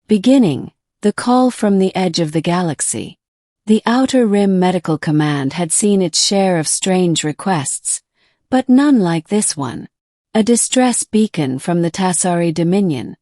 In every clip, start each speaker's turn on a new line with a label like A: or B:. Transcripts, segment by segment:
A: Beginning, the call from the edge of the galaxy. The Outer Rim Medical Command had seen its share of strange requests, but none like this one. A distress beacon from the Tassari Dominion,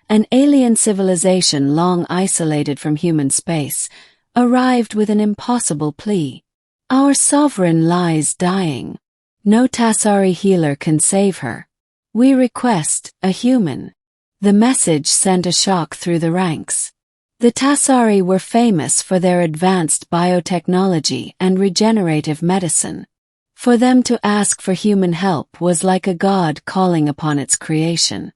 A: an alien civilization long isolated from human space, arrived with an impossible plea. Our sovereign lies dying. No Tassari healer can save her. We request a human. The message sent a shock through the ranks. The Tassari were famous for their advanced biotechnology and regenerative medicine. For them to ask for human help was like a god calling upon its creation.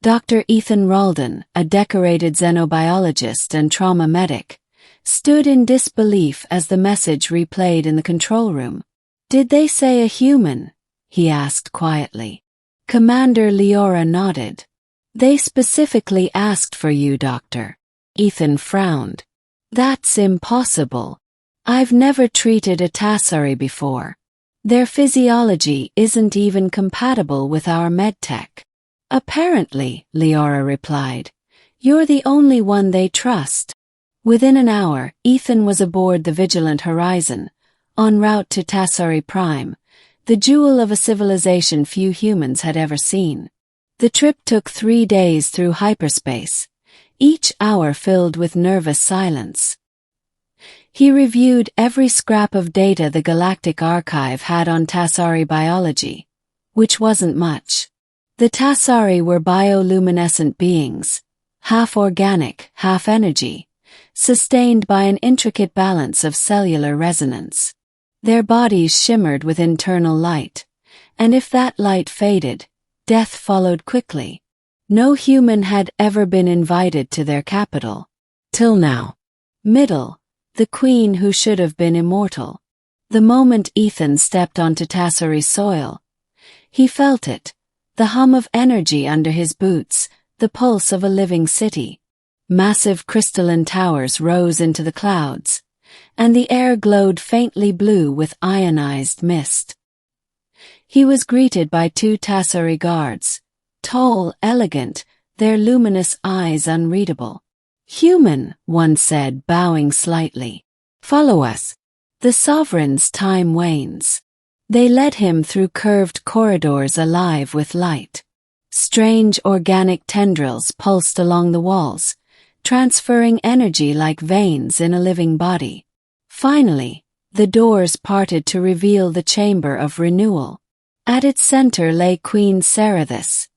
A: Dr. Ethan Ralden, a decorated xenobiologist and trauma medic, stood in disbelief as the message replayed in the control room. "Did they say a human?" he asked quietly. Commander Leora nodded. "They specifically asked for you, Doctor." Ethan frowned. "That's impossible. I've never treated a Tassari before. Their physiology isn't even compatible with our medtech." "Apparently," Leora replied. "You're the only one they trust." Within an hour, Ethan was aboard the Vigilant Horizon, en route to Tassari Prime, the jewel of a civilization few humans had ever seen. The trip took 3 days through hyperspace, each hour filled with nervous silence. He reviewed every scrap of data the Galactic Archive had on Tassari biology, which wasn't much. The Tassari were bioluminescent beings, half organic, half energy, sustained by an intricate balance of cellular resonance. Their bodies shimmered with internal light, and if that light faded, death followed quickly. No human had ever been invited to their capital. Till now. Middle, the queen who should have been immortal. The moment Ethan stepped onto Tassari soil, he felt it, the hum of energy under his boots, the pulse of a living city. Massive crystalline towers rose into the clouds, and the air glowed faintly blue with ionized mist. He was greeted by 2 Tassari guards, tall, elegant, their luminous eyes unreadable. "Human," one said, bowing slightly. "Follow us. The sovereign's time wanes." They led him through curved corridors alive with light. Strange organic tendrils pulsed along the walls, transferring energy like veins in a living body. Finally, the doors parted to reveal the chamber of renewal. At its center lay Queen Sarathis,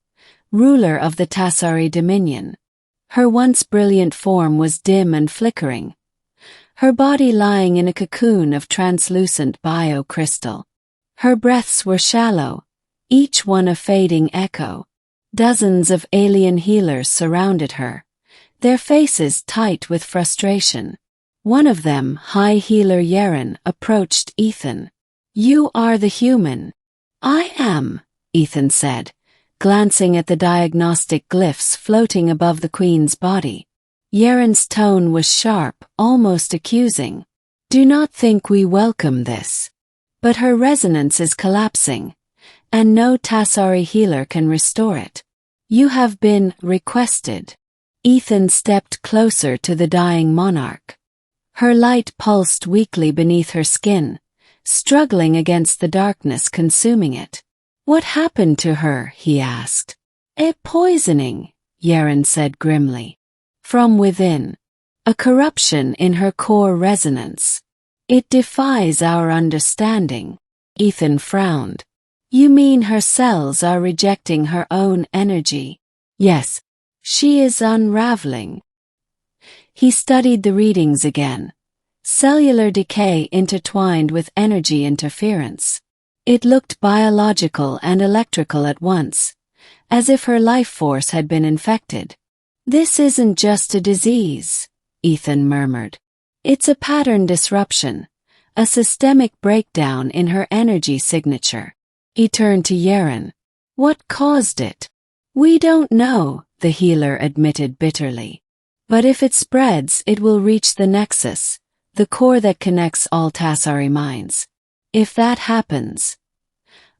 A: ruler of the Tassari Dominion. Her once brilliant form was dim and flickering, her body lying in a cocoon of translucent biocrystal. Her breaths were shallow, each one a fading echo. Dozens of alien healers surrounded her, their faces tight with frustration. One of them, High Healer Yeren, approached Ethan. "You are the human." "I am," Ethan said, glancing at the diagnostic glyphs floating above the queen's body. Yeren's tone was sharp, almost accusing. "Do not think we welcome this. But her resonance is collapsing, and no Tassari healer can restore it. You have been requested." Ethan stepped closer to the dying monarch. Her light pulsed weakly beneath her skin, struggling against the darkness consuming it. "What happened to her?" he asked. "A poisoning," Yeren said grimly. "From within. A corruption in her core resonance. It defies our understanding." Ethan frowned. "You mean her cells are rejecting her own energy?" "Yes. She is unraveling." He studied the readings again. Cellular decay intertwined with energy interference. It looked biological and electrical at once, as if her life force had been infected. "This isn't just a disease," Ethan murmured. "It's a pattern disruption, a systemic breakdown in her energy signature." He turned to Yeren. "What caused it?" "We don't know," the healer admitted bitterly. "But if it spreads, it will reach the nexus, the core that connects all Tassari minds. If that happens,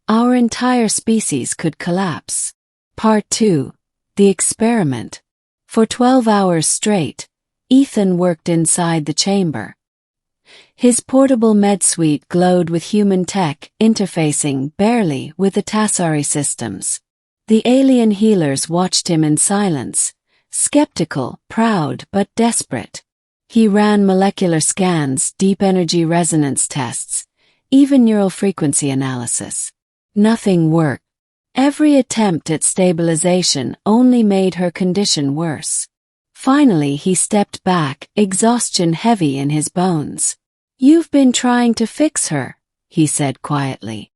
A: our entire species could collapse." Part 2. The Experiment. For 12 hours straight, Ethan worked inside the chamber. His portable med suite glowed with human tech, interfacing barely with the Tassari systems. The alien healers watched him in silence, skeptical, proud, but desperate. He ran molecular scans, deep energy resonance tests, even neural frequency analysis. Nothing worked. Every attempt at stabilization only made her condition worse. Finally he stepped back, exhaustion heavy in his bones. "You've been trying to fix her," he said quietly.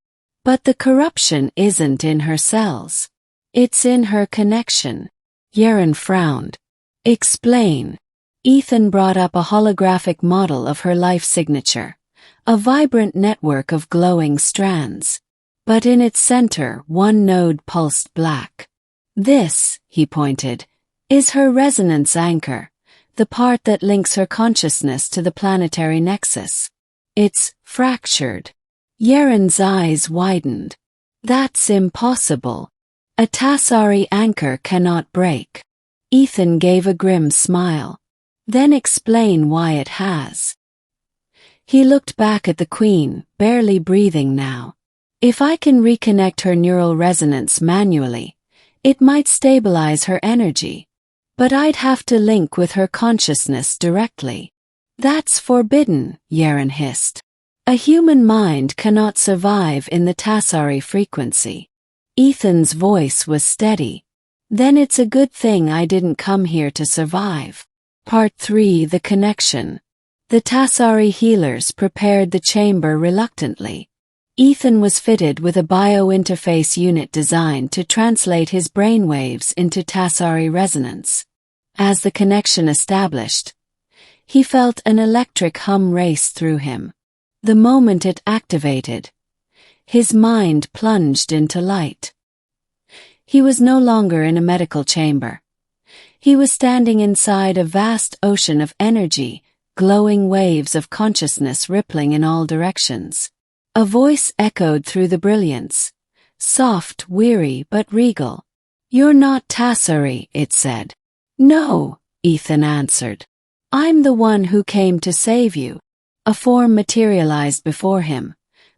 A: "But the corruption isn't in her cells. It's in her connection." Yeren frowned. "Explain." Ethan brought up a holographic model of her life signature, a vibrant network of glowing strands. But in its center, one node pulsed black. "This," he pointed, "is her resonance anchor, the part that links her consciousness to the planetary nexus. It's fractured." Yeren's eyes widened. "That's impossible. A Tassari anchor cannot break." Ethan gave a grim smile. "Then explain why it has." He looked back at the Queen, barely breathing now. "If I can reconnect her neural resonance manually, it might stabilize her energy. But I'd have to link with her consciousness directly." "That's forbidden," Yeren hissed. "A human mind cannot survive in the Tassari frequency." Ethan's voice was steady. "Then it's a good thing I didn't come here to survive." Part 3: The Connection. The Tassari healers prepared the chamber reluctantly. Ethan was fitted with a bio-interface unit designed to translate his brainwaves into Tassari resonance. As the connection established, he felt an electric hum race through him. The moment it activated, his mind plunged into light. He was no longer in a medical chamber. He was standing inside a vast ocean of energy, glowing waves of consciousness rippling in all directions. A voice echoed through the brilliance, soft, weary, but regal. "You're not Tassari," it said. "No," Ethan answered. "I'm the one who came to save you." A form materialized before him.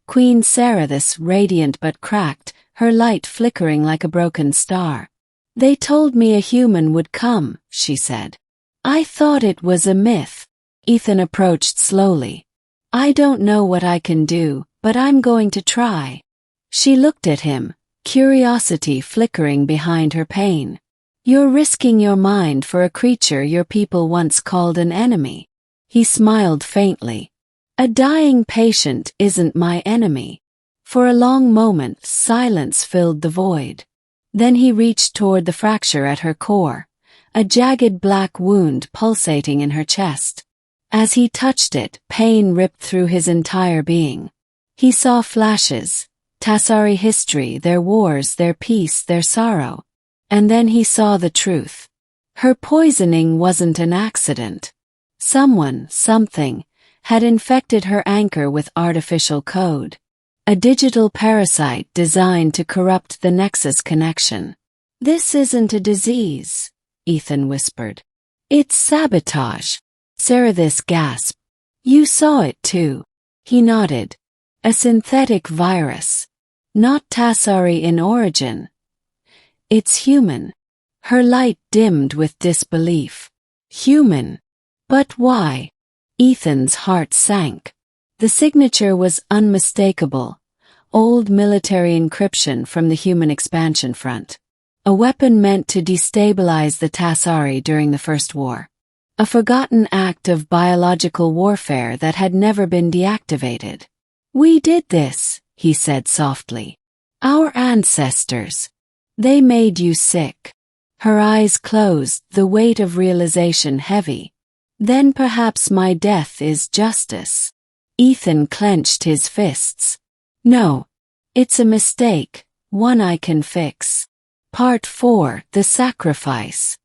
A: Queen Sarathis, radiant but cracked, her light flickering like a broken star. "They told me a human would come," she said. "I thought it was a myth." Ethan approached slowly. "I don't know what I can do, but I'm going to try." She looked at him, curiosity flickering behind her pain. "You're risking your mind for a creature your people once called an enemy." He smiled faintly. "A dying patient isn't my enemy." For a long moment, silence filled the void. Then he reached toward the fracture at her core, a jagged black wound pulsating in her chest. As he touched it, pain ripped through his entire being. He saw flashes, Tassari history, their wars, their peace, their sorrow. And then he saw the truth. Her poisoning wasn't an accident. Someone, something, had infected her anchor with artificial code. A digital parasite designed to corrupt the nexus connection. "This isn't a disease," Ethan whispered. "It's sabotage." Sarathis gasped. "You saw it too." He nodded. "A synthetic virus. Not Tassari in origin. It's human." Her light dimmed with disbelief. "Human? But why?" Ethan's heart sank. The signature was unmistakable, old military encryption from the human expansion front. A weapon meant to destabilize the Tassari during the First War. A forgotten act of biological warfare that had never been deactivated. "We did this," he said softly. "Our ancestors. They made you sick." Her eyes closed, the weight of realization heavy. "Then perhaps my death is justice." Ethan clenched his fists. "No. It's a mistake, one I can fix." Part 4: The Sacrifice.